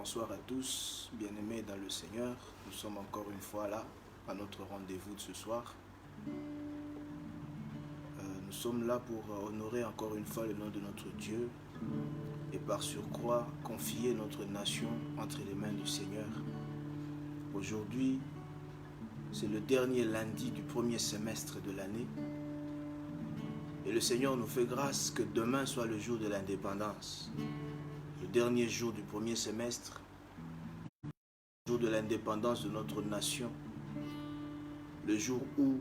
bonsoir à tous, bien-aimés dans le Seigneur. Nous sommes encore une fois là, à notre rendez-vous de ce soir. Nous sommes là pour honorer encore une fois le nom de notre Dieu et par surcroît confier notre nation entre les mains du Seigneur. Aujourd'hui, c'est le dernier lundi du premier semestre de l'année et le Seigneur nous fait grâce que demain soit le jour de l'indépendance. Le dernier jour du premier semestre, le jour de l'indépendance de notre nation, le jour où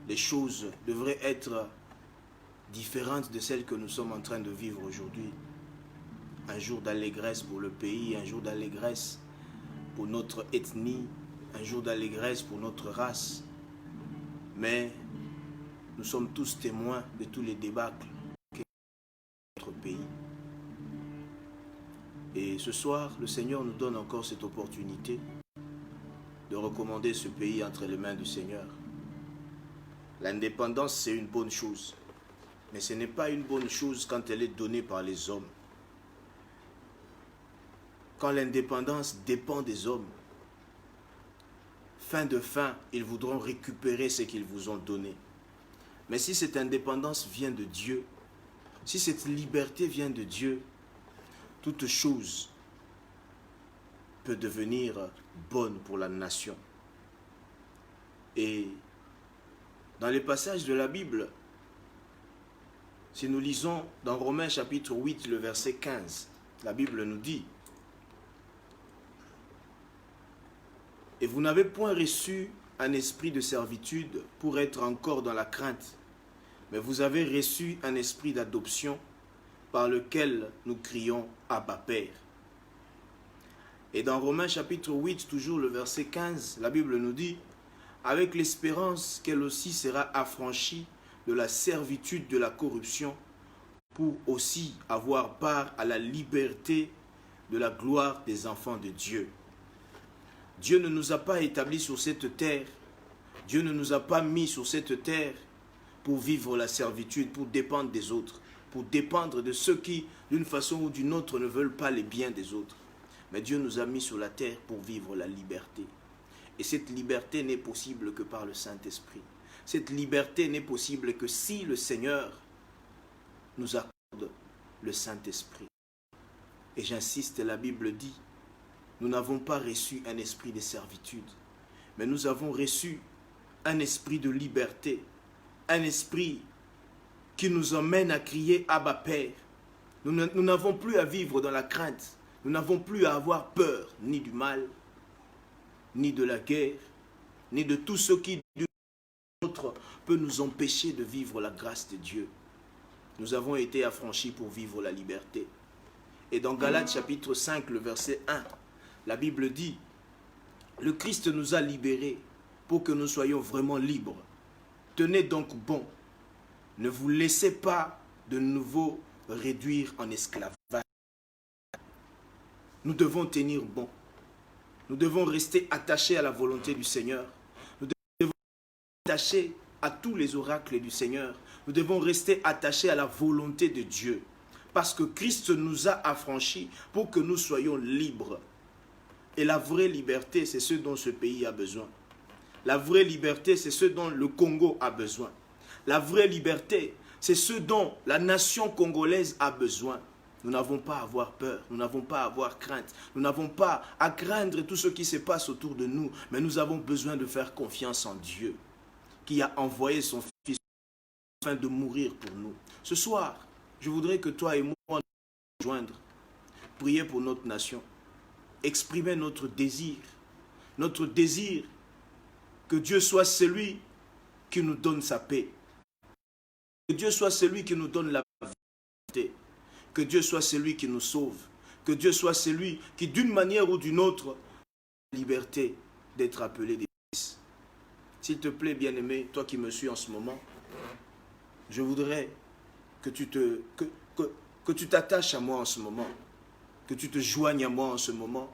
les choses devraient être différentes de celles que nous sommes en train de vivre aujourd'hui. Un jour d'allégresse pour le pays, un jour d'allégresse pour notre ethnie, un jour d'allégresse pour notre race. Mais nous sommes tous témoins de tous les débâcles qu'est notre pays. Et ce soir, le Seigneur nous donne encore cette opportunité de recommander ce pays entre les mains du Seigneur. L'indépendance, c'est une bonne chose. Mais ce n'est pas une bonne chose quand elle est donnée par les hommes. Quand l'indépendance dépend des hommes, fin de fin, ils voudront récupérer ce qu'ils vous ont donné. Mais si cette indépendance vient de Dieu, si cette liberté vient de Dieu, toute chose peut devenir bonne pour la nation. Et dans les passages de la Bible, si nous lisons dans Romains chapitre 8, le verset 15, la Bible nous dit: « Et vous n'avez point reçu un esprit de servitude pour être encore dans la crainte, mais vous avez reçu un esprit d'adoption par lequel nous crions Abba Père. » Et dans Romains chapitre 8, toujours le verset 15, la Bible nous dit: « Avec l'espérance qu'elle aussi sera affranchie de la servitude de la corruption pour aussi avoir part à la liberté de la gloire des enfants de Dieu. » Dieu ne nous a pas établis sur cette terre, Dieu ne nous a pas mis sur cette terre pour vivre la servitude, pour dépendre des autres, pour dépendre de ceux qui, d'une façon ou d'une autre, ne veulent pas les biens des autres. Mais Dieu nous a mis sur la terre pour vivre la liberté. Et cette liberté n'est possible que par le Saint-Esprit. Cette liberté n'est possible que si le Seigneur nous accorde le Saint-Esprit. Et j'insiste, la Bible dit, nous n'avons pas reçu un esprit de servitude, mais nous avons reçu un esprit de liberté, un esprit qui nous emmène à crier Abba Père. Nous n'avons plus à vivre dans la crainte, nous n'avons plus à avoir peur ni du mal, ni de la guerre, ni de tout ce qui d'une autre peut nous empêcher de vivre la grâce de Dieu. Nous avons été affranchis pour vivre la liberté. Et dans Galates chapitre 5, le verset 1, la Bible dit: « Le Christ nous a libérés pour que nous soyons vraiment libres. Tenez donc bon, ne vous laissez pas de nouveau réduire en esclavage. » Nous devons tenir bon. Nous devons rester attachés à la volonté du Seigneur. Nous devons rester attachés à tous les oracles du Seigneur. Nous devons rester attachés à la volonté de Dieu. Parce que Christ nous a affranchis pour que nous soyons libres. Et la vraie liberté, c'est ce dont ce pays a besoin. La vraie liberté, c'est ce dont le Congo a besoin. La vraie liberté, c'est ce dont la nation congolaise a besoin. Nous n'avons pas à avoir peur, nous n'avons pas à avoir crainte, nous n'avons pas à craindre tout ce qui se passe autour de nous, mais nous avons besoin de faire confiance en Dieu, qui a envoyé son Fils afin de mourir pour nous. Ce soir, je voudrais que toi et moi nous rejoindre, prier pour notre nation, exprimer notre désir que Dieu soit celui qui nous donne sa paix, que Dieu soit celui qui nous donne la vérité, que Dieu soit celui qui nous sauve, que Dieu soit celui qui, d'une manière ou d'une autre, a la liberté d'être appelé des fils. S'il te plaît, bien-aimé, toi qui me suis en ce moment, je voudrais que tu t'attaches à moi en ce moment, que tu te joignes à moi en ce moment,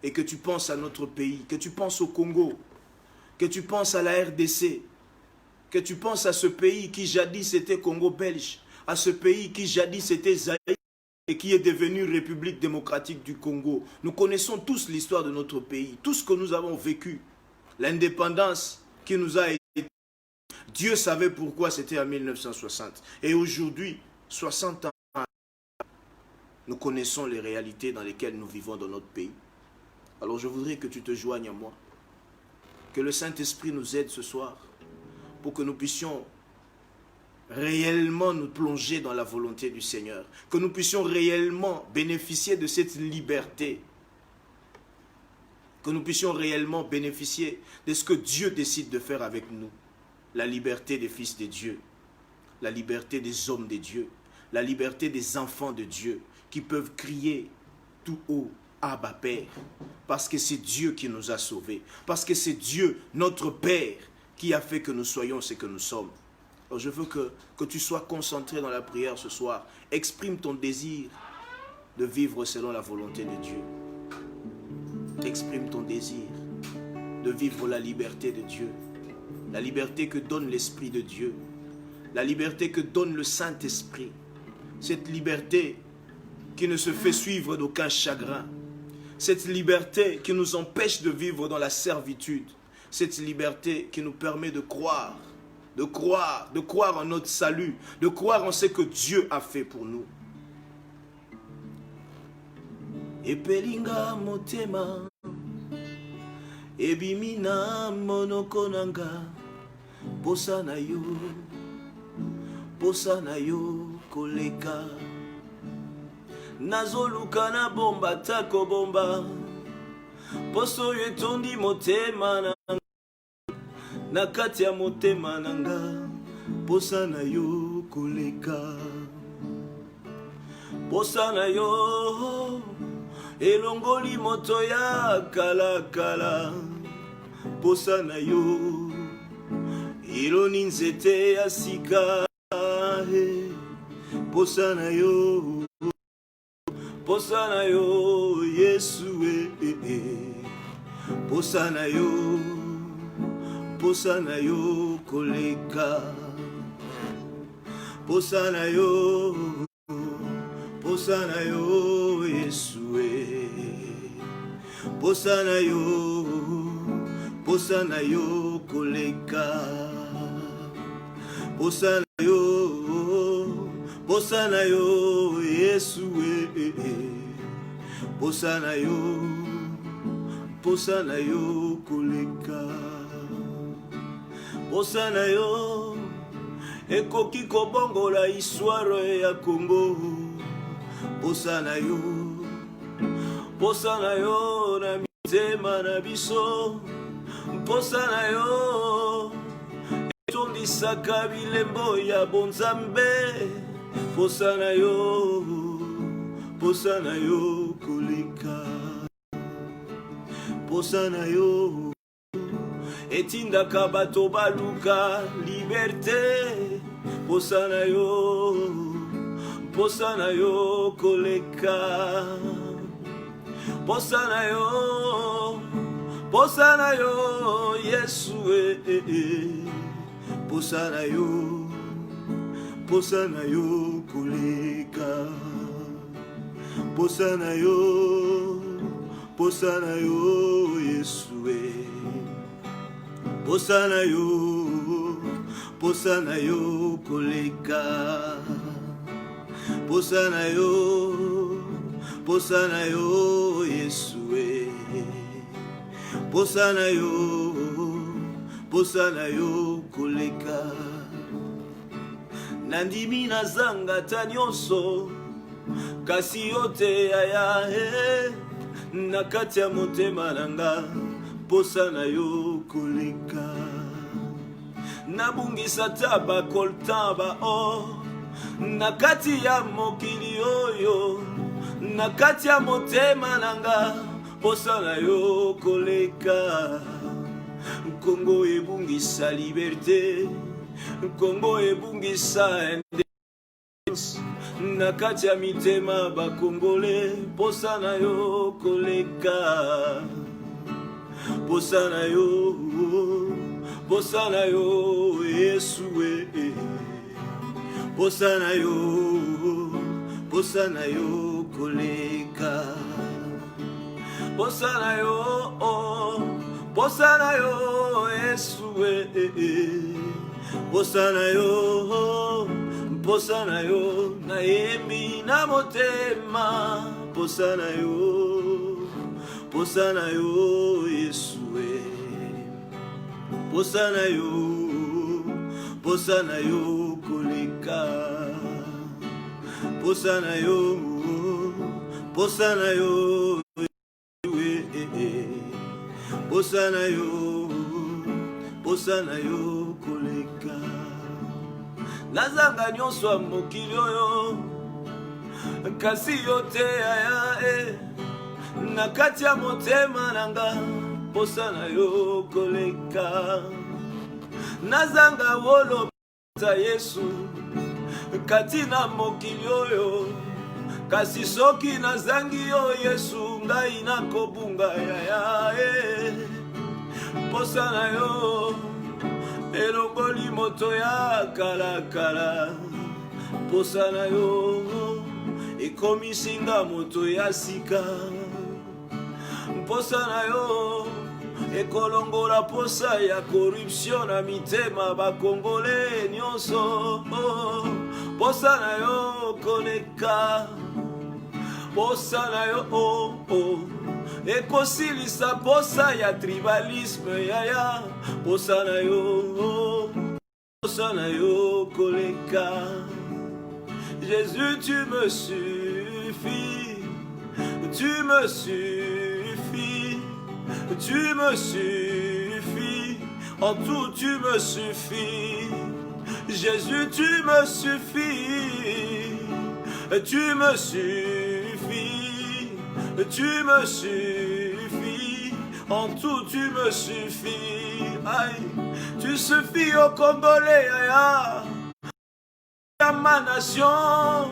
et que tu penses à notre pays, que tu penses au Congo, que tu penses à la RDC, que tu penses à ce pays qui jadis était Congo belge, à ce pays qui jadis était Zaïre, et qui est devenue République démocratique du Congo. Nous connaissons tous l'histoire de notre pays, tout ce que nous avons vécu, l'indépendance qui nous a été. Dieu savait pourquoi c'était en 1960. Et aujourd'hui, 60 ans, nous connaissons les réalités dans lesquelles nous vivons dans notre pays. Alors je voudrais que tu te joignes à moi, que le Saint-Esprit nous aide ce soir pour que nous puissions réellement nous plonger dans la volonté du Seigneur, que nous puissions réellement bénéficier de cette liberté, que nous puissions réellement bénéficier de ce que Dieu décide de faire avec nous, la liberté des fils de Dieu, la liberté des hommes de Dieu, la liberté des enfants de Dieu qui peuvent crier tout haut, Abba Père, parce que c'est Dieu qui nous a sauvés, parce que c'est Dieu, notre Père, qui a fait que nous soyons ce que nous sommes. Alors je veux que tu sois concentré dans la prière ce soir. Exprime ton désir de vivre selon la volonté de Dieu. Exprime ton désir de vivre la liberté de Dieu. La liberté que donne l'Esprit de Dieu. La liberté que donne le Saint-Esprit. Cette liberté qui ne se fait suivre d'aucun chagrin. Cette liberté qui nous empêche de vivre dans la servitude. Cette liberté qui nous permet de croire en notre salut, de croire en ce que Dieu a fait pour nous. Epelinga motema, ebimina monokonanga, posa na yo koleka. Nazoluka na bomba tako bomba, poso yetondi motema na na kati ya motema nanga, posa na yo koleka. Posa na yo elongoli moto ya kala kala. Posa na yo iloni nzete ya sika. Posa na yo Yesu posa na yo koleka. Posa na yo Yesu posa na yo koleka. Posa na yo Yesu posa na yo koleka. Posa na yo ekoki kobongola histoire ya Congo. Posa na yo na mitema na biso. Posa na yo etondisaka bilembo ya bonzambe. Posa na yo koleka. Posa na yo etindaka bato baluka liberté. Posa na yo koleka. Posa na yo Yesu posa na yo koleka. Posa na yo Yesu posa na yo koleka. Posa na yo Yesu posa na yo koleka. Nandimi na zanga ta nyonso kasi yote yaya na kati ya motema nanga. Posa na yo koleka. Nabungisa taba koltan ba na kati ya mokili oyo, na kati ya motema nanga. Posa na yo koleka. Congo ebungisa liberté, Congo ebungisa indépendance na kati ya mitema ba Congolais. Posa na yo koleka. Posa na yo Yesu posa na posana yo koleka. Posana yo, posana yo, Yesue. Posana yo, naemi na motema. Posana yo, Yesue. Posana yo koleka. Posana yo, posana yo koleka. Nazanga nyonso mokili oyo, kasi yo te aya na kati ya motema nanga. Posana yo koleka. Nazanga wolo ta Yesu kati na mokili oyo, kasi soki nazangi yo Yesu ngai nakobunga yaya. Posana yo elongoli moto ya kalakala. Posana yo ekomisinga moto ya sika. Posana yo ekolongola posa ya corruption na mitema bakongole nyonso. Posana yo koleka. Posana yo ekosilisa posa ya tribalisme yaya. Posana yo koleka. Jésus, tu me suffis, tu me suffis, tu me suffis, en tout tu me suffis. Jésus, tu me suffis, tu me suffis, tu me suffis, en tout tu me suffis. Aïe, tu suffis au Congolais, aïe, à ma nation,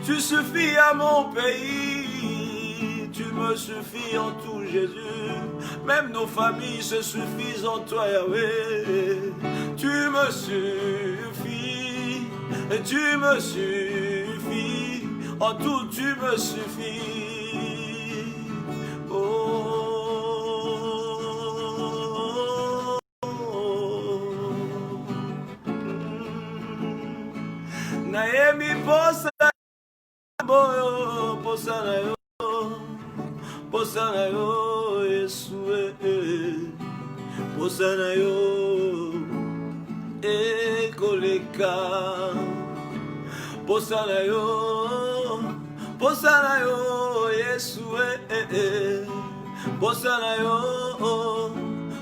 tu suffis à mon pays, tu me suffis en tout Jésus, même nos familles se suffisent en toi Yahweh. Tu me suffis, tu me suffis, en tout tu me suffis. Naemi posana yo, posana yo, Yesue. Posana yo, ekoleka. Posana yo, Yesue.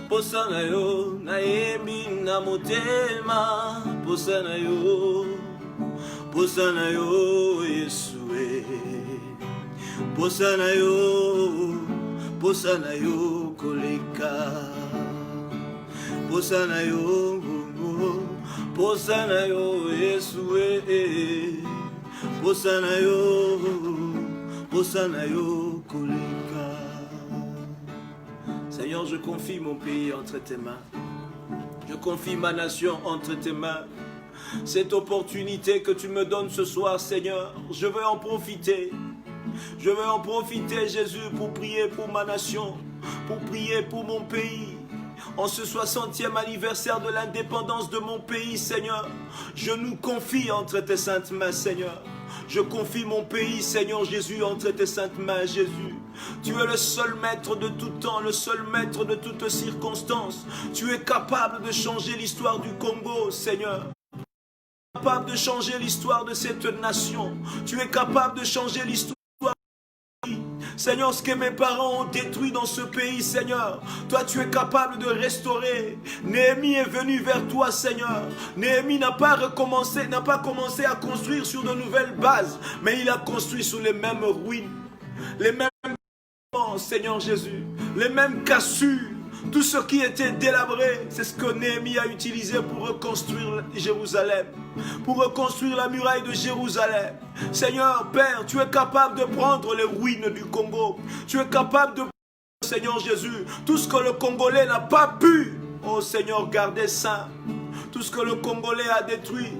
Posana yo, naemi na motema. Posana yo, Yesue. Posana yo, koleka. Posana yo, Yesue. Posana yo, koleka. Seigneur, je confie mon pays entre tes mains. Je confie ma nation entre tes mains. Cette opportunité que tu me donnes ce soir, Seigneur, je veux en profiter. Je veux en profiter, Jésus, pour prier pour ma nation, pour prier pour mon pays. En ce 60e anniversaire de l'indépendance de mon pays, Seigneur, je nous confie entre tes saintes mains, Seigneur. Je confie mon pays, Seigneur Jésus, entre tes saintes mains, Jésus. Tu es le seul maître de tout temps, le seul maître de toutes circonstances. Tu es capable de changer l'histoire du Congo, Seigneur. Tu es capable de changer l'histoire de cette nation. Tu es capable de changer l'histoire. Seigneur, ce que mes parents ont détruit dans ce pays, Seigneur, toi tu es capable de restaurer. Néhémie est venu vers toi, Seigneur. Néhémie n'a pas commencé à construire sur de nouvelles bases, mais il a construit sur les mêmes ruines, les mêmes, Seigneur Jésus, les mêmes cassures. Tout ce qui était délabré, c'est ce que Néhémie a utilisé pour reconstruire Jérusalem, pour reconstruire la muraille de Jérusalem. Seigneur, Père, tu es capable de prendre les ruines du Congo. Tu es capable de prendre, Seigneur Jésus, tout ce que le Congolais n'a pas pu, oh Seigneur, garder saint. Tout ce que le Congolais a détruit.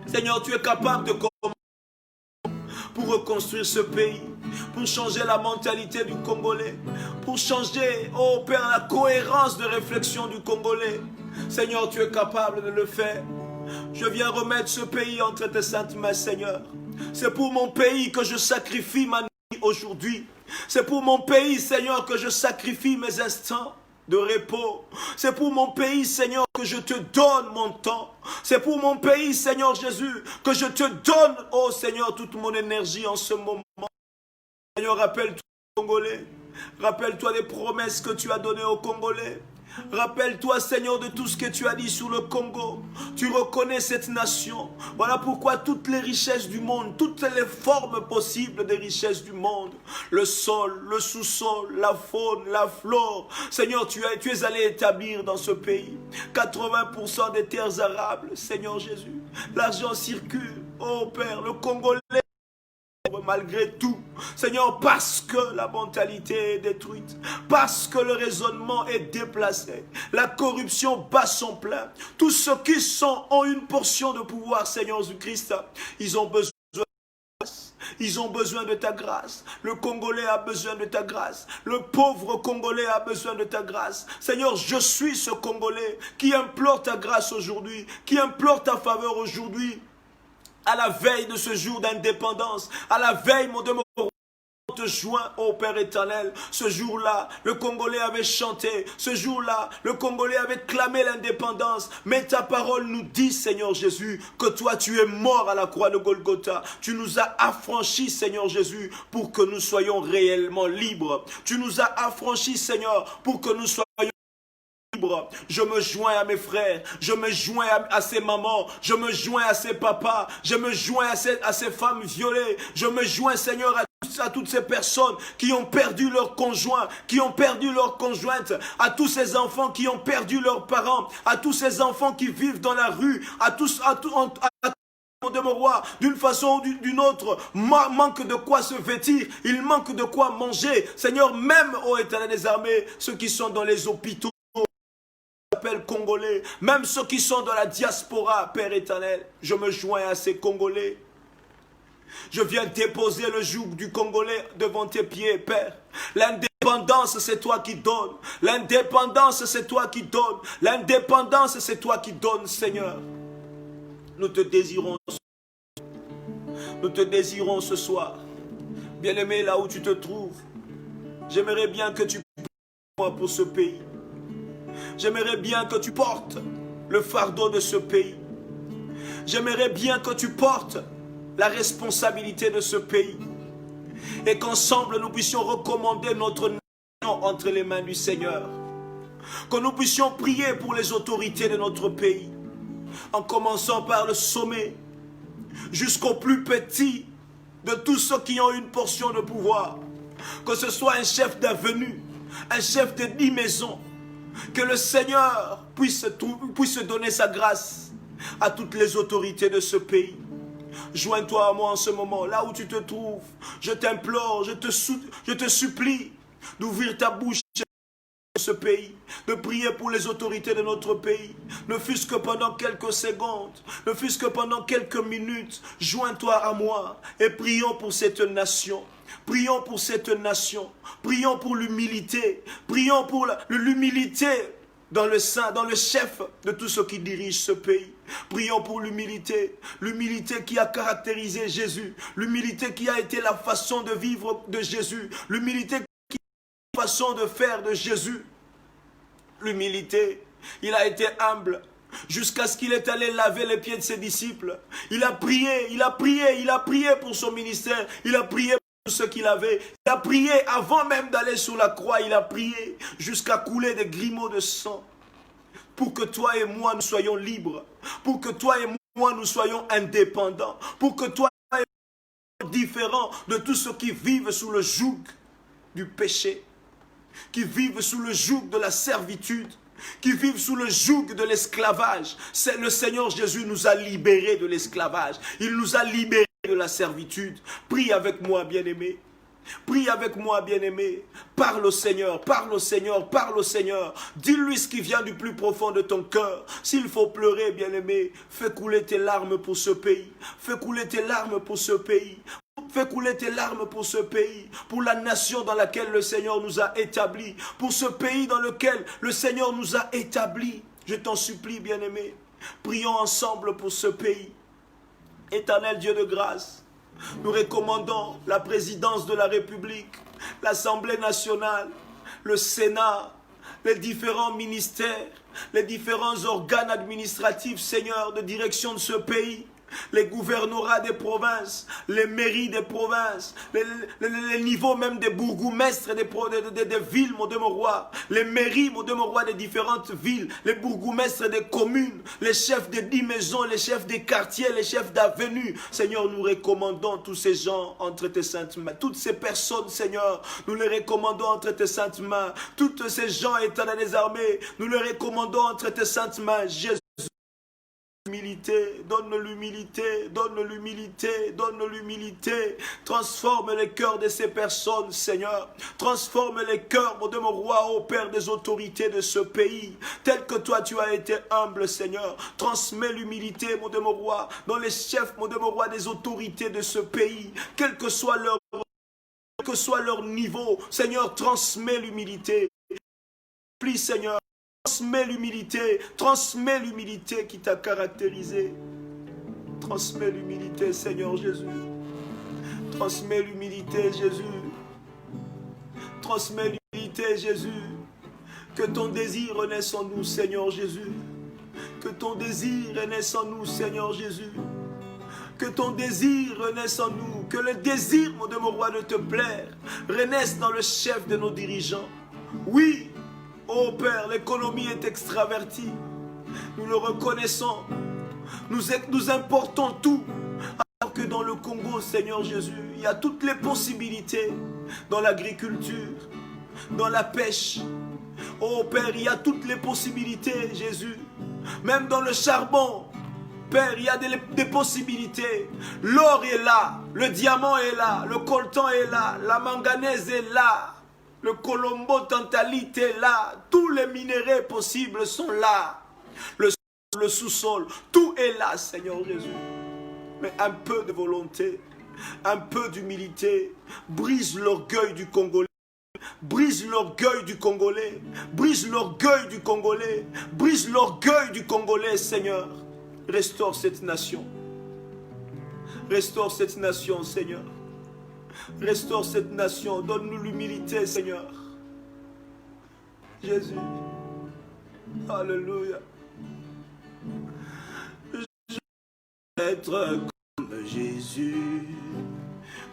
Seigneur, tu es capable de pour reconstruire ce pays, pour changer la mentalité du Congolais, pour changer, oh Père, la cohérence de réflexion du Congolais. Seigneur, tu es capable de le faire. Je viens remettre ce pays entre tes saintes mains, Seigneur. C'est pour mon pays que je sacrifie ma nuit aujourd'hui. C'est pour mon pays, Seigneur, que je sacrifie mes instants de repos. C'est pour mon pays, Seigneur, que je te donne mon temps. C'est pour mon pays, Seigneur Jésus, que je te donne, oh Seigneur, toute mon énergie en ce moment. Seigneur, rappelle-toi aux Congolais. Rappelle-toi des promesses que tu as données aux Congolais. Rappelle-toi, Seigneur, de tout ce que tu as dit sur le Congo. Tu reconnais cette nation. Voilà pourquoi toutes les richesses du monde, toutes les formes possibles des richesses du monde, le sol, le sous-sol, la faune, la flore, Seigneur, tu es allé établir dans ce pays 80% des terres arables, Seigneur Jésus. L'argent circule, oh Père, le Congolais, malgré tout, Seigneur, parce que la mentalité est détruite, parce que le raisonnement est déplacé, la corruption bat son plein. Tous ceux qui ont une portion de pouvoir, Seigneur Jésus-Christ, ils ont besoin de ta grâce. Ils ont besoin de ta grâce. Le Congolais a besoin de ta grâce. Le pauvre Congolais a besoin de ta grâce. Seigneur, je suis ce Congolais qui implore ta grâce aujourd'hui, qui implore ta faveur aujourd'hui. À la veille de ce jour d'indépendance, à la veille, mon Dieu, on te joint, ô Père éternel. Ce jour-là, le Congolais avait chanté. Ce jour-là, le Congolais avait clamé l'indépendance. Mais ta parole nous dit, Seigneur Jésus, que toi, tu es mort à la croix de Golgotha. Tu nous as affranchis, Seigneur Jésus, pour que nous soyons réellement libres. Tu nous as affranchis, Seigneur, pour que nous soyons libre. Je me joins à mes frères, je me joins à ces mamans, je me joins à ces papas, je me joins à ces femmes violées, je me joins, Seigneur, à toutes ces personnes qui ont perdu leur conjoint, qui ont perdu leur conjointe, à tous ces enfants qui ont perdu leurs parents, à tous ces enfants qui vivent dans la rue, de mon roi, d'une façon ou d'une autre, manque de quoi se vêtir, il manque de quoi manger. Seigneur, même ô Éternel des armées, ceux qui sont dans les hôpitaux, Congolais, même ceux qui sont dans la diaspora, Père éternel, je me joins à ces Congolais. Je viens déposer le joug du Congolais devant tes pieds, Père. L'indépendance, c'est toi qui donnes. L'indépendance, c'est toi qui donnes. L'indépendance, c'est toi qui donnes, Seigneur. Nous te désirons. Nous te désirons ce soir. Bien-aimé, là où tu te trouves, j'aimerais bien que tu pries pour ce pays. J'aimerais bien que tu portes le fardeau de ce pays. J'aimerais bien que tu portes la responsabilité de ce pays. Et qu'ensemble nous puissions recommander notre nation entre les mains du Seigneur. Que nous puissions prier pour les autorités de notre pays. En commençant par le sommet jusqu'au plus petit de tous ceux qui ont une portion de pouvoir. Que ce soit un chef d'avenue, un chef de 10 maisons. Que le Seigneur puisse donner sa grâce à toutes les autorités de ce pays. Joins-toi à moi en ce moment, là où tu te trouves. Je t'implore, je te supplie d'ouvrir ta bouche dans ce pays, de prier pour les autorités de notre pays. Ne fût-ce que pendant quelques secondes, ne fût-ce que pendant quelques minutes. Joins-toi à moi et prions pour cette nation. Prions pour cette nation. Prions pour l'humilité. Prions pour l'humilité dans le chef de tous ceux qui dirigent ce pays. Prions pour l'humilité. L'humilité qui a caractérisé Jésus. L'humilité qui a été la façon de vivre de Jésus. L'humilité qui est la façon de faire de Jésus. L'humilité. Il a été humble jusqu'à ce qu'il est allé laver les pieds de ses disciples. Il a prié pour son ministère. Il a prié ce qu'il avait. Il a prié avant même d'aller sur la croix. Il a prié jusqu'à couler des grumeaux de sang pour que toi et moi nous soyons libres, pour que toi et moi nous soyons indépendants, pour que toi et moi nous soyons différents de tous ceux qui vivent sous le joug du péché, qui vivent sous le joug de la servitude, qui vivent sous le joug de l'esclavage. Le Seigneur Jésus nous a libérés de l'esclavage. Il nous a libérés de la servitude. Prie avec moi, bien-aimé. Prie avec moi, bien-aimé. Parle au Seigneur, parle au Seigneur, parle au Seigneur. Dis-lui ce qui vient du plus profond de ton cœur. S'il faut pleurer, bien-aimé, fais couler tes larmes pour ce pays. Fais couler tes larmes pour ce pays. fais couler tes larmes pour ce pays, pour la nation dans laquelle le Seigneur nous a établis, pour ce pays dans lequel le Seigneur nous a établis. Je t'en supplie, bien-aimé, prions ensemble pour ce pays. Éternel Dieu de grâce, nous recommandons la présidence de la République, l'Assemblée nationale, le Sénat, les différents ministères, les différents organes administratifs, Seigneur, de direction de ce pays, les gouvernorats des provinces, les mairies des provinces, les niveaux même des bourgmestres des villes, mon Dieu mon roi, les mairies, mon Dieu mon roi, des différentes villes, les bourgmestres des communes, les chefs des 10 maisons, les chefs des quartiers, les chefs d'avenue. Seigneur, nous recommandons tous ces gens entre tes saintes mains, toutes ces personnes, Seigneur, nous les recommandons entre tes saintes mains, toutes ces gens éternels des armées, nous les recommandons entre tes saintes mains, Jésus. Donne l'humilité, donne l'humilité, donne l'humilité. Transforme les cœurs de ces personnes, Seigneur. Transforme les cœurs, mon Dieu, mon roi, ô Père des autorités de ce pays. Tel que toi, tu as été humble, Seigneur. Transmets l'humilité, mon Dieu, mon roi, dans les chefs, mon Dieu, mon roi, des autorités de ce pays. Quel que soit leur niveau, Seigneur, transmets l'humilité. Plie, Seigneur. Transmets l'humilité qui t'a caractérisé. Transmets l'humilité, Seigneur Jésus. Transmets l'humilité, Jésus. Transmets l'humilité, Jésus. Que ton désir renaisse en nous, Seigneur Jésus. Que ton désir renaisse en nous, Seigneur Jésus. Que ton désir renaisse en nous. Que le désir, mon Dieu, mon roi, de te plaire renaisse dans le chef de nos dirigeants. Oui. Oh Père, l'économie est extravertie. Nous le reconnaissons. Nous importons tout. Alors que dans le Congo, Seigneur Jésus, il y a toutes les possibilités. Dans l'agriculture, dans la pêche. Oh Père, il y a toutes les possibilités, Jésus. Même dans le charbon. Père, il y a des possibilités. L'or est là. Le diamant est là. Le coltan est là. La manganèse est là. Le colombo tantalite est là. Tous les minéraux possibles sont là. Le sous-sol, tout est là, Seigneur Jésus. Mais un peu de volonté, un peu d'humilité, brise l'orgueil du Congolais. Brise l'orgueil du Congolais. Brise l'orgueil du Congolais. Brise l'orgueil du Congolais, Seigneur. Restaure cette nation. Restaure cette nation, Seigneur. Restaure cette nation, donne-nous l'humilité, Seigneur. Jésus. Alléluia. Je veux être comme Jésus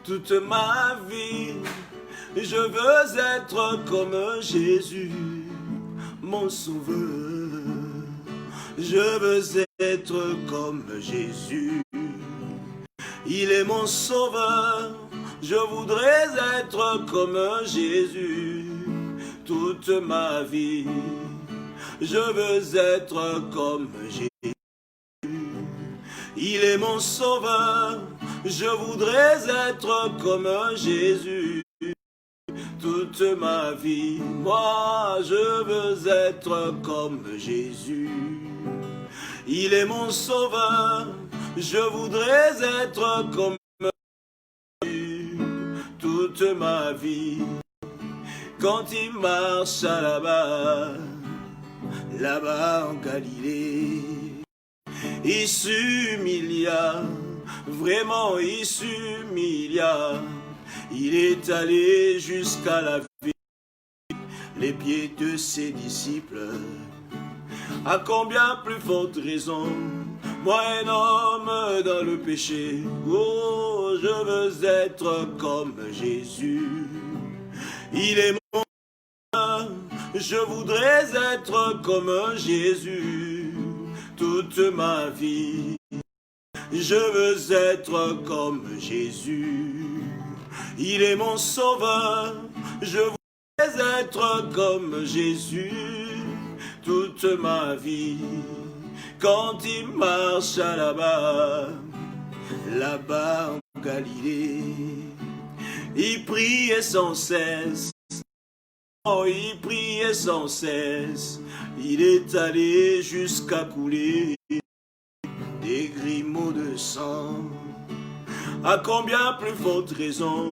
toute ma vie. Je veux être comme Jésus, mon sauveur. Je veux être comme Jésus. Il est mon sauveur. Je voudrais être comme Jésus toute ma vie. Je veux être comme Jésus. Il est mon sauveur. Je voudrais être comme Jésus toute ma vie. Moi, je veux être comme Jésus. Il est mon sauveur. Je voudrais être comme toute ma vie. Quand il marche là-bas en Galilée, il s'humilia, vraiment il s'humilia. Il est allé jusqu'à la vie, les pieds de ses disciples. À combien plus forte raison, moi un homme dans le péché, oh, je veux être comme Jésus. Il est mon sauveur, je voudrais être comme Jésus toute ma vie. Je veux être comme Jésus. Il est mon sauveur, je voudrais être comme Jésus toute ma vie. Quand il marche là-bas en Galilée, il priait sans cesse. Oh, il priait sans cesse. Il est allé jusqu'à couler des grumeaux de sang. À combien plus forte raison,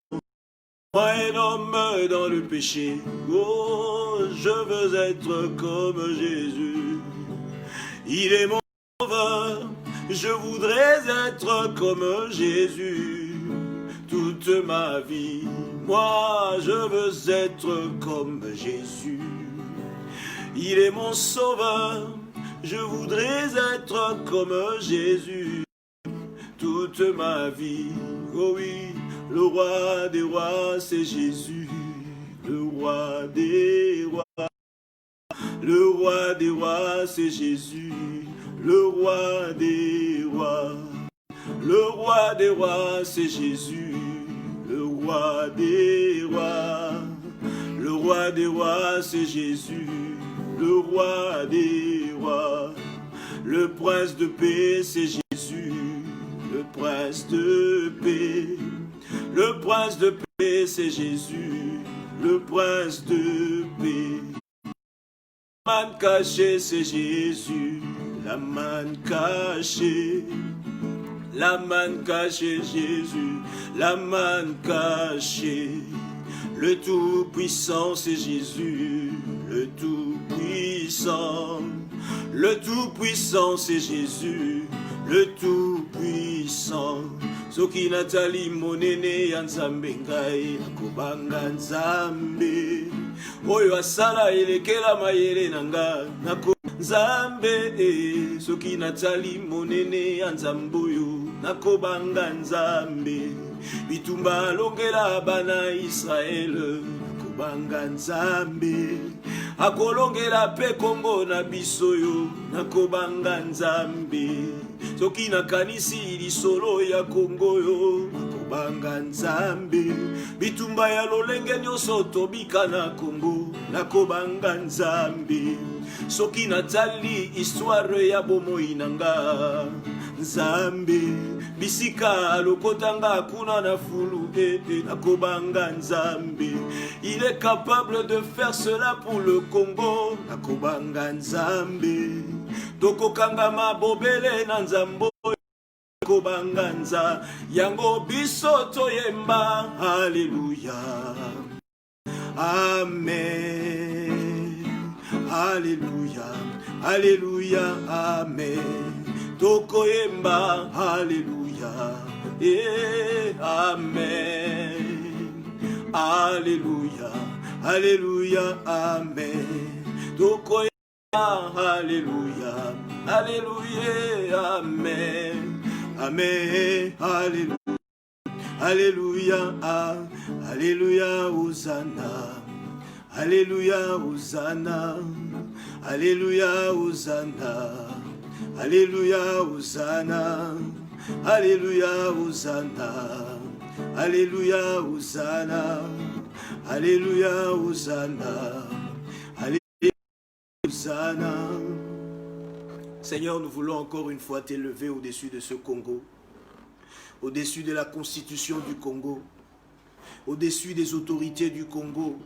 moi un homme dans le péché, oh, je veux être comme Jésus. Il est mon sauveur, je voudrais être comme Jésus. Toute ma vie, moi je veux être comme Jésus. Il est mon sauveur, je voudrais être comme Jésus. Toute ma vie, oh oui, le roi des rois c'est Jésus. Le roi des rois, le roi des rois c'est Jésus. Le roi des rois, le roi des rois c'est Jésus. Le roi des rois, le roi des rois c'est Jésus. Le roi des rois, le prince de paix c'est Jésus. Le prince de paix, le prince de paix c'est Jésus. Le prince de paix. La manne cachée c'est Jésus. La manne cachée, la manne cachée Jésus. La manne cachée. Le Tout-Puissant c'est Jésus. Le Tout-Puissant, le Tout-Puissant c'est Jésus. Le Tout-Puissant. Soki Nathalie monene ya Nzambe ngai nakobanga Nzambe. Oyo asala elekela mayele nanga nako Nzambe. Soki Nathalie monene ya Nzambe oyo nakobanga Nzambe. Bitumba longela bana Israel nakobanga Nzambe. Akolongela pe Kongo na biso yo nakobanga Nzambe. Soki nakanisi lisolo ya Kongo yo nakobanga Nzambe. Bitumba ya lolenge nyonso tobika na Kongo nakobanga Nzambe. Soki natali histoire ya bomoi nanga Nzambe. Bisika lokotanga kuna na fulu nakobanga Nzambe. Il est capable de faire cela pour le Congo nakobanga Nzambe. Toko kangama bobele na Nzambo nakobanga Nzambe. Yango biso toyemba Alléluia. Amen. Alléluia. Alléluia. Amen. Toko yemba Alléluia. Amen. Alléluia. Alléluia. Amen. Toko Alléluia, Alléluia, Amen, Amen, Alléluia, Alléluia, Alléluia, Hosanna, Alléluia, Hosanna, Alléluia, Hosanna, Alléluia, Hosanna, Alléluia, Hosanna, Alléluia, Hosanna, Alléluia, Hosanna. Seigneur, nous voulons encore une fois t'élever au-dessus de ce Congo, au-dessus de la constitution du Congo, au-dessus des autorités du Congo,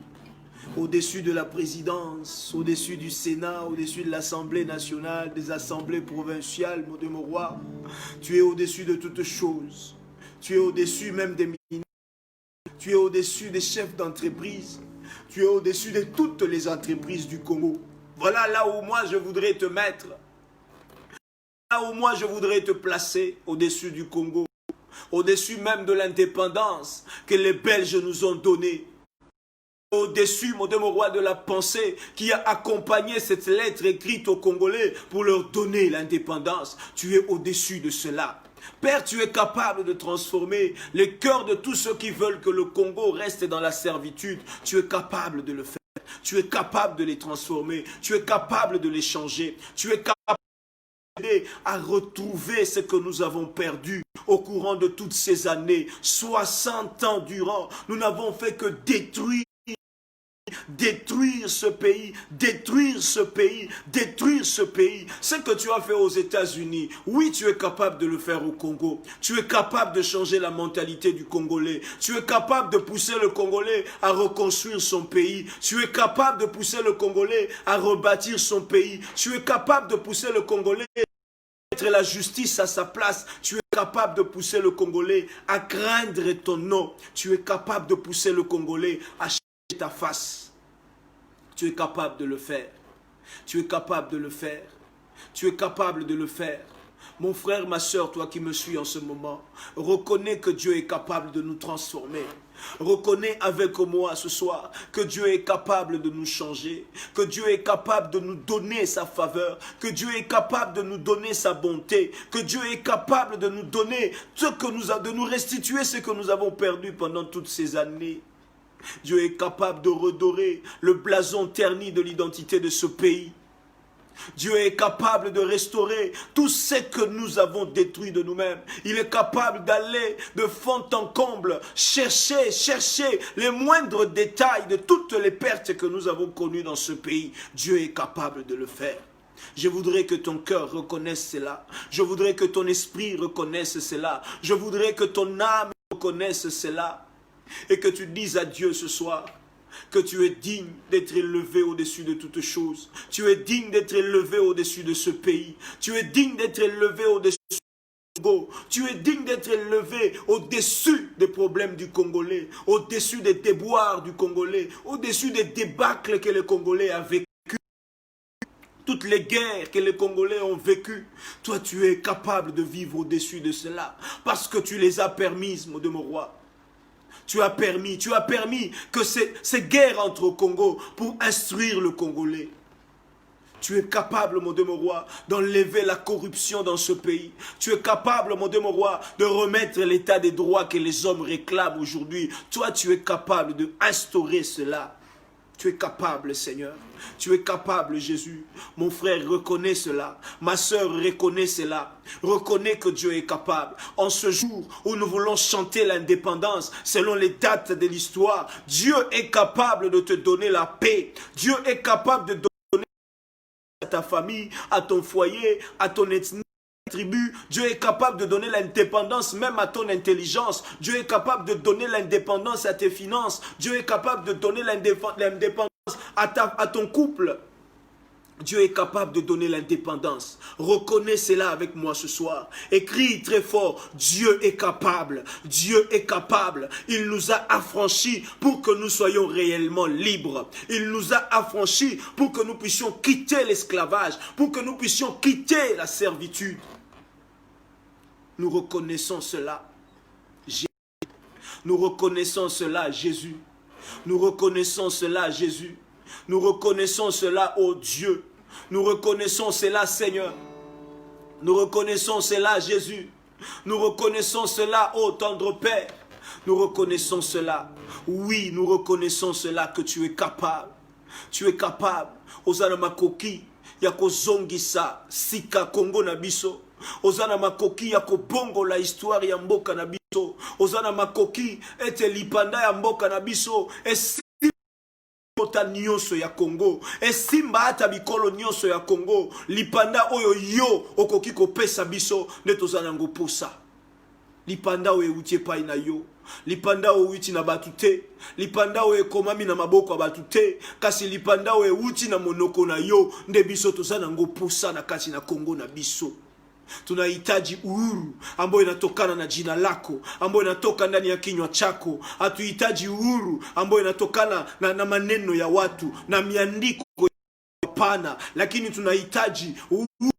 au-dessus de la présidence, au-dessus du Sénat, au-dessus de l'Assemblée nationale, des assemblées provinciales, mon Dieu, mon roi. Tu es au-dessus de toutes choses. Tu es au-dessus même des ministres. Tu es au-dessus des chefs d'entreprise. Tu es au-dessus de toutes les entreprises du Congo. Voilà là où moi je voudrais te mettre. Là où moi je voudrais te placer au-dessus du Congo. Au-dessus même de l'indépendance que les Belges nous ont donnée. Au-dessus, mon Dieu, mon roi, de la pensée qui a accompagné cette lettre écrite aux Congolais pour leur donner l'indépendance. Tu es au-dessus de cela. Père, tu es capable de transformer les cœurs de tous ceux qui veulent que le Congo reste dans la servitude. Tu es capable de le faire. Tu es capable de les transformer. Tu es capable de les changer. Tu es capable d'aider à retrouver ce que nous avons perdu au courant de toutes ces années. 60 ans durant, nous n'avons fait que détruire ce pays, détruire ce pays, détruire ce pays. Ce que tu as fait aux États-Unis, oui, tu es capable de le faire au Congo. Tu es capable de changer la mentalité du Congolais. Tu es capable de pousser le Congolais à reconstruire son pays. Tu es capable de pousser le Congolais à rebâtir son pays. Tu es capable de pousser le Congolais mettre la justice à sa place. Tu es capable de pousser le Congolais à craindre ton nom. Tu es capable de pousser le Congolais à changer ta face. Tu es capable de le faire. Tu es capable de le faire. Tu es capable de le faire. Mon frère, ma soeur, toi qui me suis en ce moment, reconnais que Dieu est capable de nous transformer. Reconnais avec moi ce soir que Dieu est capable de nous changer, que Dieu est capable de nous donner sa faveur, que Dieu est capable de nous donner sa bonté, que Dieu est capable de nous donner de nous restituer ce que nous avons perdu pendant toutes ces années. Dieu est capable de redorer le blason terni de l'identité de ce pays. Dieu est capable de restaurer tout ce que nous avons détruit de nous-mêmes. Il est capable d'aller de fond en comble, chercher les moindres détails de toutes les pertes que nous avons connues dans ce pays. Dieu est capable de le faire. Je voudrais que ton cœur reconnaisse cela. Je voudrais que ton esprit reconnaisse cela. Je voudrais que ton âme reconnaisse cela. Et que tu dises à Dieu ce soir que tu es digne d'être élevé au-dessus de toutes choses. Tu es digne d'être élevé au-dessus de ce pays. Tu es digne d'être élevé au-dessus du Congo. Tu es digne d'être élevé au-dessus des problèmes du Congolais, au-dessus des déboires du Congolais, au-dessus des débâcles que les Congolais ont vécu. Toutes les guerres que les Congolais ont vécues, toi tu es capable de vivre au-dessus de cela, parce que tu les as permises, mon Dieu, mon roi. Tu as permis que ces guerres entre au Congo pour instruire le Congolais. Tu es capable, mon Dieu, mon roi, d'enlever la corruption dans ce pays. Tu es capable, mon Dieu, mon roi, de remettre l'état des droits que les hommes réclament aujourd'hui. Toi, tu es capable d'instaurer cela. Tu es capable, Seigneur. Tu es capable, Jésus. Mon frère, reconnais cela. Ma sœur, reconnais cela. Reconnais que Dieu est capable. En ce jour où nous voulons chanter l'indépendance, selon les dates de l'histoire, Dieu est capable de te donner la paix. Dieu est capable de donner à ta famille, à ton foyer, à ton ethnie, tribu. Dieu est capable de donner l'indépendance même à ton intelligence. Dieu est capable de donner l'indépendance à tes finances. Dieu est capable de donner l'indépendance à ton couple. Dieu est capable de donner l'indépendance. Reconnais cela avec moi ce soir. Écris très fort, Dieu est capable. Dieu est capable. Il nous a affranchis pour que nous soyons réellement libres. Il nous a affranchis pour que nous puissions quitter l'esclavage, pour que nous puissions quitter la servitude. Nous reconnaissons cela. Nous reconnaissons cela, Jésus. Nous reconnaissons cela, Jésus. Nous reconnaissons cela, ô Dieu. Nous reconnaissons cela, Seigneur. Nous reconnaissons cela, Jésus. Nous reconnaissons cela, ô tendre Père. Nous reconnaissons cela. Oui, nous reconnaissons cela, que tu es capable. Tu es capable. Ozana makoki yako zongisa sika Congo na biso. Ozana makoki yako bongo la histoire ya mboka na biso. Ozana makoki ete lipanda ya mboka na biso. Kota nyonso ya Congo, esimba ata bikolo nyonso ya Congo, lipanda oyo yo okoki kopesa biso nde tozana ngo posa. Lipanda oyo euti epai na yo, lipanda oyo euti na batu te, lipanda oyo ekomami na maboko ya batu te, kasi lipanda oyo euti na monoko na yo nde biso tozana ngo posa na kati na Congo na biso. Tunahitaji uhuru ambayo inatokana na jina lako, ambayo inatoka ndani ya kinywa chako. Hatuhitaji uhuru ambayo inatokana na maneno ya watu na miandiko pana, lakini tunahitaji uhuru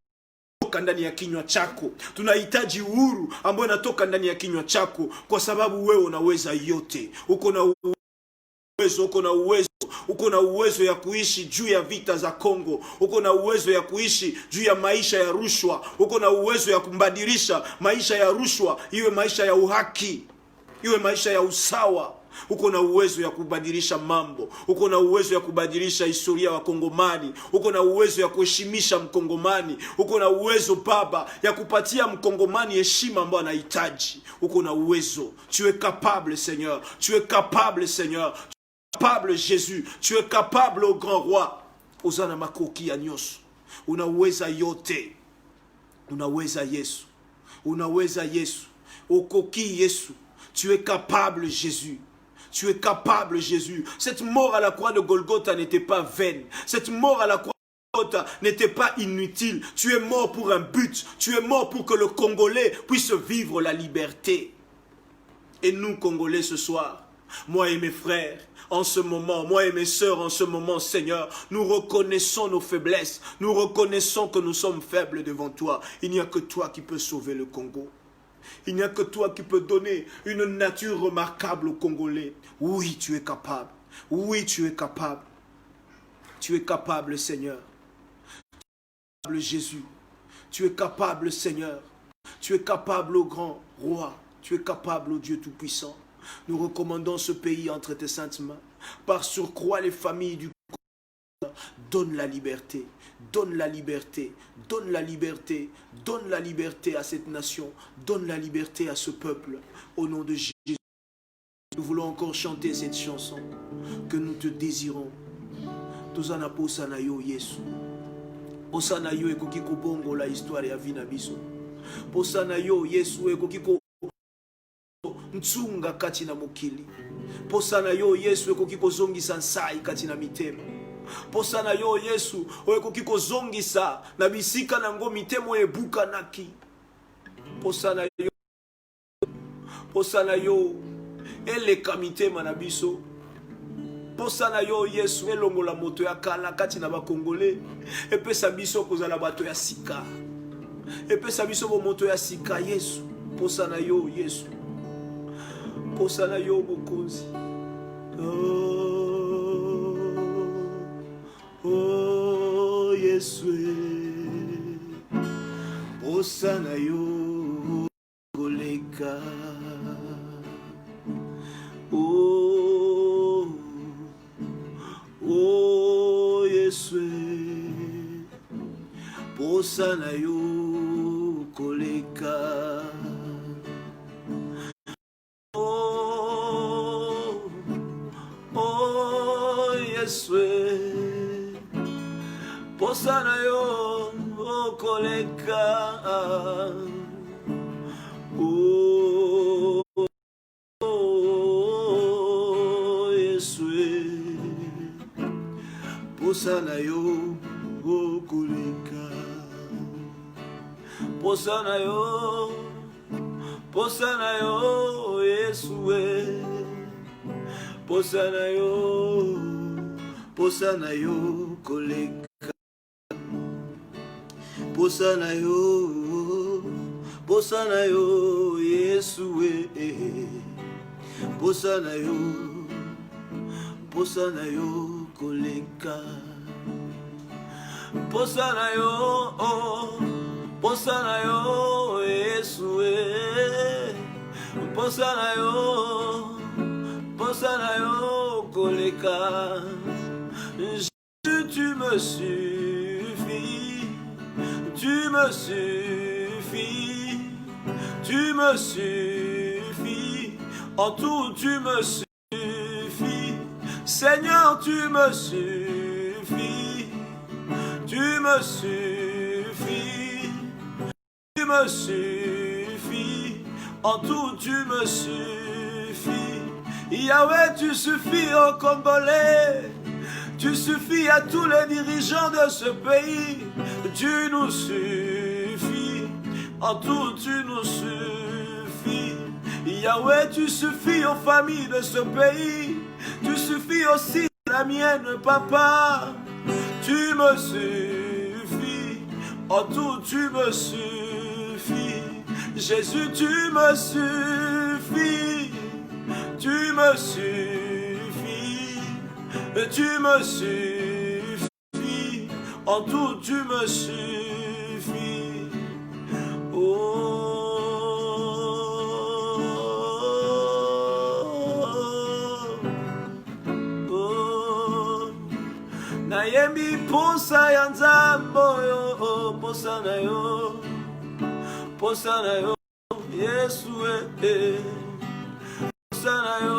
ndani ya kinywa chako. Tunahitaji uhuru ambayo inatoka ndani ya kinywa chako, kwa sababu wewe unaweza yote. Uko na uwezo ya kuishi juu ya vita za Kongo. Uko na uwezo ya kuishi juu ya maisha ya rushwa. Uko na uwezo ya kumbadilisha maisha ya rushwa iwe maisha ya uhaki, iwe maisha ya usawa. Uko na uwezo ya kubadilisha mambo. Uko na uwezo ya kubadilisha historia wa Kongomani. Uko na uwezo ya kuheshimisha Mkongomani. Uko na uwezo Baba ya kupatia Mkongomani heshima ambayo anahitaji. Uko na uwezo. Tu es capable, Seigneur. Tu es capable, Seigneur. Capable, Jésus. Tu es capable, au grand roi. Ozana makoki ya nyonso. Unaweza yote. Unaweza Yesu. Unaweza Yesu. Okoki Yesu. Tu es capable, Jésus. Tu es capable, Jésus. Cette mort à la croix de Golgotha n'était pas vaine. Cette mort à la croix n'était pas inutile. Tu es mort pour un but. Tu es mort pour que le Congolais puisse vivre la liberté. Et nous, Congolais, ce soir, moi et mes frères, en ce moment, moi et mes sœurs, en ce moment, Seigneur, nous reconnaissons nos faiblesses. Nous reconnaissons que nous sommes faibles devant toi. Il n'y a que toi qui peux sauver le Congo. Il n'y a que toi qui peux donner une nature remarquable aux Congolais. Oui, tu es capable. Oui, tu es capable. Tu es capable, Seigneur. Tu es capable, Jésus. Tu es capable, Seigneur. Tu es capable, ô grand roi. Tu es capable, ô Dieu Tout-Puissant. Nous recommandons ce pays entre tes saintes mains. Par surcroît, les familles du Congo, donne la liberté. Donne la liberté. Donne la liberté. Donne la liberté à cette nation. Donne la liberté à ce peuple. Au nom de Jésus. Nous voulons encore chanter cette chanson. Que nous te désirons. Tozana posana yo Yesu. Posana yo ekoki kobongo la histoire ya vie na biso. Posana yo Yesu ekoki ko ntsunga kati na mokili. Posana yo Yesu ekoki kozongisa nsai kati na mitema. Posana yo Yesu ekoki kozongisa na bisika nango mitemo ebuka naki. Posana yo eleka mitema na biso. Posana yo Yesu elongola moto ya kala kati na ba Congolais. Epesa biso kozala bato ya sika. Epesa biso bo moto ya sika Yesu. Posana yo Yesu. Posana yo mokonzi. Oh Yesu. Posana yo koleka. Oh Yesu. Posana yo koleka. Posana yo koleka. Oh Yesu. Posana yo koleka. Posana yo Yesu. Posana yo koleka. Posana yo Yesu. Posana yo koleka. Posana yo Yesu. Posana yo koleka. Tu me suffis, tu me suffis, tu me suffis, en tout tu me suffis, Seigneur tu me suffis, tu me suffis, tu me suffis, en tout tu me suffis, Yahweh tu suffis au Congolais. Tu suffis à tous les dirigeants de ce pays. Tu nous suffis. En tout, tu nous suffis. Yahweh, tu suffis aux familles de ce pays. Tu suffis aussi à la mienne, papa. Tu me suffis. En tout, tu me suffis. Jésus, tu me suffis. Tu me suffis. Tu me suffis, en tout tu me suffis. Nayembi posa ya nzambo yo, posa na yo, Yesu posa na yo.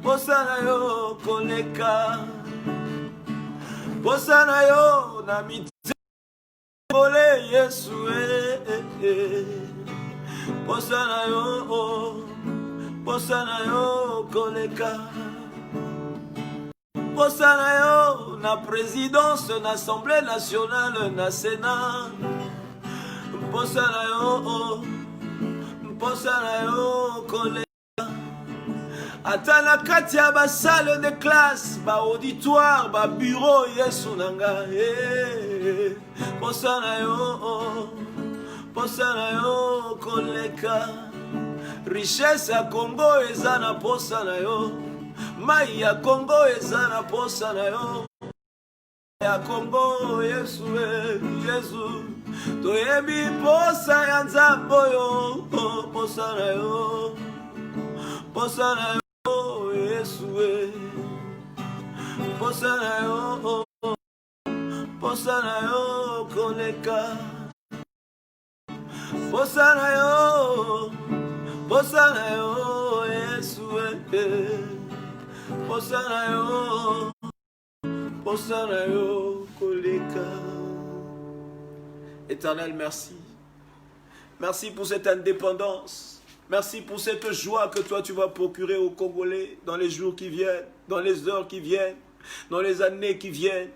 Posana yo koleka. Posana yo na mitole Yesu. Posana yo koleka. Posa na yo, na présidence, na assemblée nationale, na sénat. Posa na yo, kolega. Ata na kati ya ba salle de classe, ba auditoire, ba bureau, Yesu nanga. Posa na yo, kolega. Richesse ya Congo eza na posa na yo. Mai ya Congo eza na posa na yo. Ya Congo, Yesu, Yesu. Toyebi posa ya Nzambe yo. Posa na yo. Posa na yo, Yesu. Posa na yo. Posa na yo, koleka. Posa na yo. Posa na yo, Yesu. Posa na yo. Posa na yo, koleka. Éternel, merci. Merci pour cette indépendance. Merci pour cette joie que toi tu vas procurer aux Congolais dans les jours qui viennent, dans les heures qui viennent, dans les années qui viennent.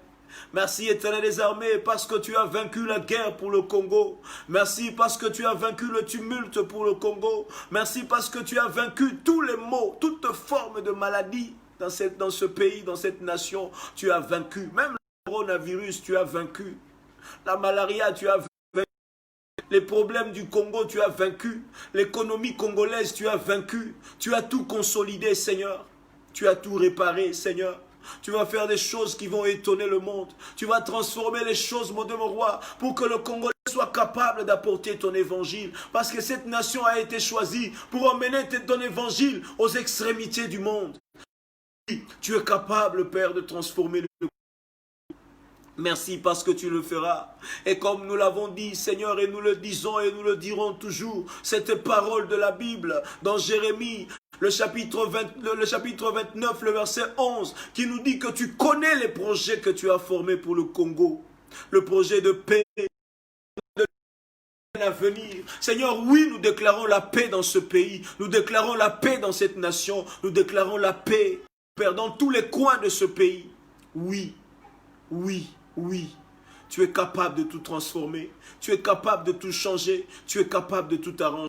Merci Éternel des armées parce que tu as vaincu la guerre pour le Congo. Merci parce que tu as vaincu le tumulte pour le Congo. Merci parce que tu as vaincu tous les maux, toutes formes de maladies dans ce pays, dans cette nation. Tu as vaincu. Même le coronavirus, tu as vaincu. La malaria, tu as vaincu. Les problèmes du Congo, tu as vaincu. L'économie congolaise, tu as vaincu. Tu as tout consolidé, Seigneur. Tu as tout réparé, Seigneur. Tu vas faire des choses qui vont étonner le monde. Tu vas transformer les choses, mon Dieu, mon roi, pour que le Congolais soit capable d'apporter ton évangile. Parce que cette nation a été choisie pour emmener ton évangile aux extrémités du monde. Tu es capable, Père, de transformer le Congo. Merci parce que tu le feras. Et comme nous l'avons dit, Seigneur, et nous le disons et nous le dirons toujours, cette parole de la Bible dans Jérémie, le chapitre 29, le verset 11, qui nous dit que tu connais les projets que tu as formés pour le Congo. Le projet de paix, de l'avenir. Seigneur, oui, nous déclarons la paix dans ce pays. Nous déclarons la paix dans cette nation. Nous déclarons la paix, Père, dans tous les coins de ce pays. Oui, oui. Oui, tu es capable de tout transformer, tu es capable de tout changer, tu es capable de tout arranger.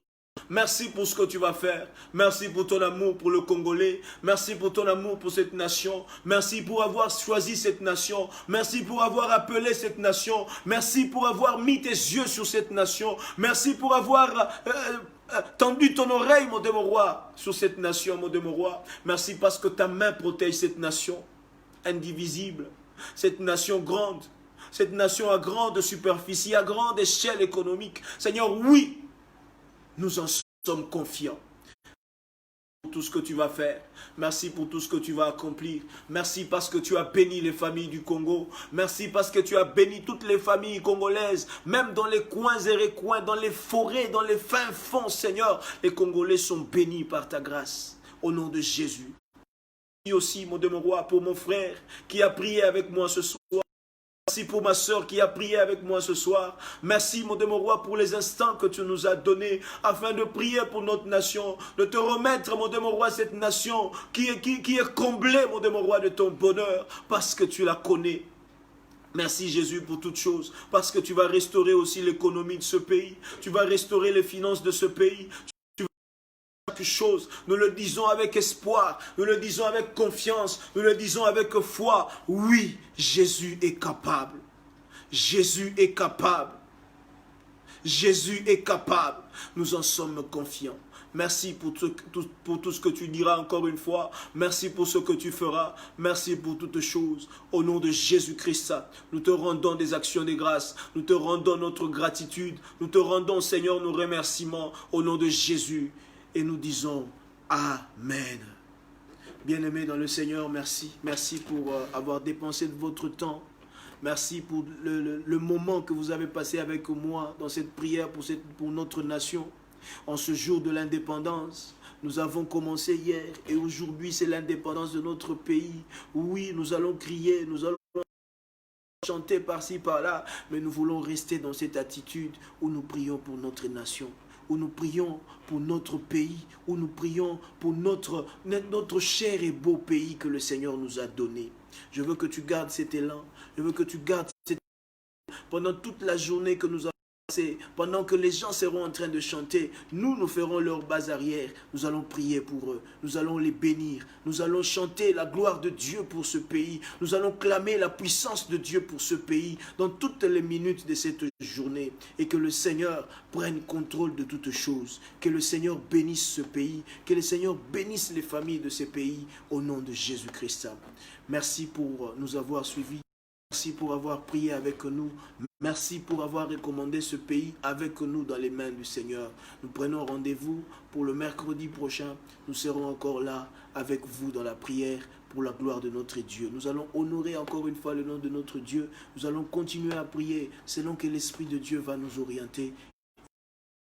Merci pour ce que tu vas faire, merci pour ton amour pour le Congolais, merci pour ton amour pour cette nation, merci pour avoir choisi cette nation, merci pour avoir appelé cette nation, merci pour avoir mis tes yeux sur cette nation, merci pour avoir tendu ton oreille, mon Dieu, mon roi, sur cette nation, mon Dieu, mon roi. Merci parce que ta main protège cette nation indivisible. Cette nation grande, cette nation à grande superficie, à grande échelle économique. Seigneur, oui, nous en sommes confiants. Merci pour tout ce que tu vas faire. Merci pour tout ce que tu vas accomplir. Merci parce que tu as béni les familles du Congo. Merci parce que tu as béni toutes les familles congolaises, même dans les coins et recoins, dans les forêts, dans les fins fonds, Seigneur. Les Congolais sont bénis par ta grâce. Au nom de Jésus. Merci aussi, mon Dieu, mon roi, pour mon frère qui a prié avec moi ce soir. Merci pour ma soeur qui a prié avec moi ce soir. Merci, mon Dieu, mon roi, pour les instants que tu nous as donnés afin de prier pour notre nation, de te remettre, mon Dieu, mon roi, cette nation qui est comblée, mon Dieu, mon roi, de ton bonheur parce que tu la connais. Merci Jésus pour toutes choses, parce que tu vas restaurer aussi l'économie de ce pays. Tu vas restaurer les finances de ce pays. Chose, nous le disons avec espoir, nous le disons avec confiance, nous le disons avec foi. Oui, Jésus est capable. Jésus est capable. Jésus est capable. Nous en sommes confiants. Merci pour tout ce que tu diras encore une fois. Merci pour ce que tu feras. Merci pour toutes choses. Au nom de Jésus-Christ, nous te rendons des actions de grâce. Nous te rendons notre gratitude. Nous te rendons, Seigneur, nos remerciements. Au nom de Jésus. Et nous disons Amen. Bien-aimés dans le Seigneur, merci. Merci pour avoir dépensé de votre temps. Merci pour le moment que vous avez passé avec moi dans cette prière pour notre nation. En ce jour de l'indépendance, nous avons commencé hier et aujourd'hui c'est l'indépendance de notre pays. Oui, nous allons crier, nous allons chanter par-ci, par-là, mais nous voulons rester dans cette attitude où nous prions pour notre nation. où nous prions pour notre pays, où nous prions pour notre cher et beau pays que le Seigneur nous a donné. Je veux que tu gardes cet élan, je veux que tu gardes cet élan pendant toute la journée que nous avons. Pendant que les gens seront en train de chanter, nous ferons leur base arrière. Nous allons prier pour eux. Nous allons les bénir. Nous allons chanter la gloire de Dieu pour ce pays. Nous allons clamer la puissance de Dieu pour ce pays dans toutes les minutes de cette journée. Et que le Seigneur prenne contrôle de toutes choses. Que le Seigneur bénisse ce pays. Que le Seigneur bénisse les familles de ce pays au nom de Jésus-Christ. Merci pour nous avoir suivis. Merci pour avoir prié avec nous. Merci pour avoir recommandé ce pays avec nous dans les mains du Seigneur. Nous prenons rendez-vous pour le mercredi prochain. Nous serons encore là avec vous dans la prière pour la gloire de notre Dieu. Nous allons honorer encore une fois le nom de notre Dieu. Nous allons continuer à prier selon que l'Esprit de Dieu va nous orienter.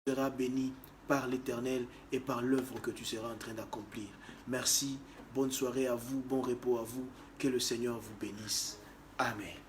Tu seras béni par l'Éternel et par l'œuvre que tu seras en train d'accomplir. Merci. Bonne soirée à vous. Bon repos à vous. Que le Seigneur vous bénisse. Amen.